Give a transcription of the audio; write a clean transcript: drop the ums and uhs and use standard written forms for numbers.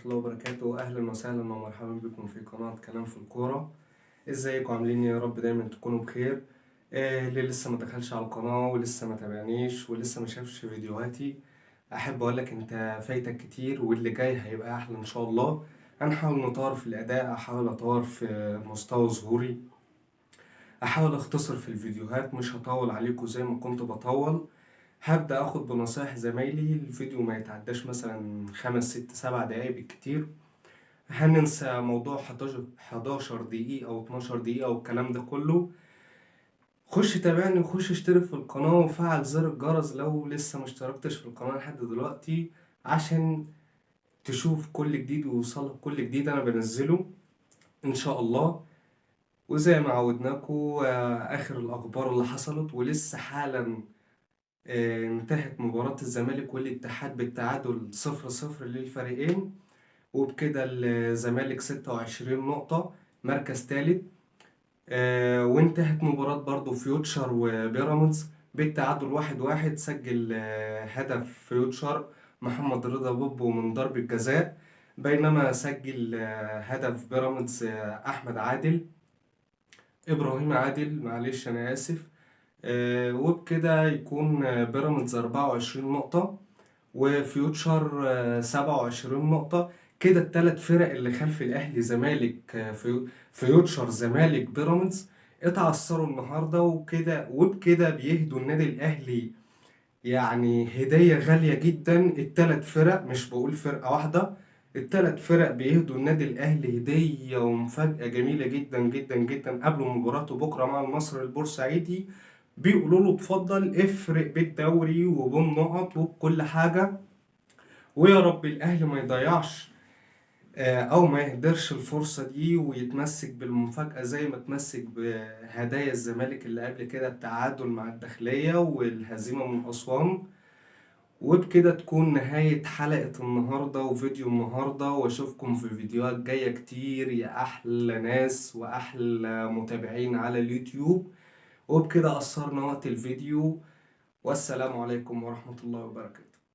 الله وبركاته. أهلا وسهلا ومرحبا بكم في قناة كلام في الكورة. ازيكم عاملين يا رب دايما تكونوا بخير. اللي لسه ما دخلش على القناة ولسه ما تابعنيش ولسه ما شافش فيديوهاتي، أحب أقولك أنت فايتك كتير واللي جاي هيبقى أحلى إن شاء الله. هنحاول نطور في الأداء، أحاول أطور في مستوى ظهوري، أحاول أختصر في الفيديوهات، مش هطول عليكم زي ما كنت بطول. هبدأ أخد بنصايح زمايلي، الفيديو ما يتعداش مثلا 5 6 7 دقايق بالكتير. هننسى موضوع 11 دقيقة أو 12 دقيقة والكلام ده كله. خش تابعني وخش اشترك في القناة وفعل زر الجرس لو لسه مشتركتش في القناة لحد دلوقتي، عشان تشوف كل جديد ويوصلك كل جديد أنا بنزله إن شاء الله. وزي ما عودناكم، آخر الأخبار اللي حصلت ولسه حالا انتهت مباراة الزمالك والاتحاد بالتعادل 0-0 للفريقين، وبكده الزمالك 26 نقطة مركز تالت. وانتهت مباراة برضو فيوتشر وبيراميدز بالتعادل 1-1. سجل هدف فيوتشر محمد رضا بوبو من ضربة جزاء، بينما سجل هدف بيراميدز إبراهيم عادل، معلش أنا آسف. وبكده يكون بيراميدز 24 نقطة وفيوتشر 27 نقطة. كده التلات فرق اللي خلف الأهلي زمالك فيوتشر زمالك بيراميدز اتعثروا النهاردة، وبكده بيهدوا النادي الأهلي يعني هدية غالية جدا. التلات فرق، مش بقول فرقة واحدة، التلات فرق بيهدوا النادي الأهلي هدية ومفاجأة جميلة جدا جدا جدا قبل مباراته بكرة مع النصر البورسعيدي. بيقولوا له اتفضل افرق بالدوري وبالنقط وبكل حاجة، ويا رب الأهلي ما يضيعش أو ما يهدرش الفرصة دي ويتمسك بالمفاجأة زي ما تمسك بهدايا الزمالك اللي قبل كده، التعادل مع الداخلية والهزيمة من أسوان. وبكده تكون نهاية حلقة النهاردة وفيديو النهاردة، واشوفكم في فيديوهات جاية كتير يا أحلى ناس وأحلى متابعين على اليوتيوب. وبكده قصرنا وقت الفيديو، والسلام عليكم ورحمة الله وبركاته.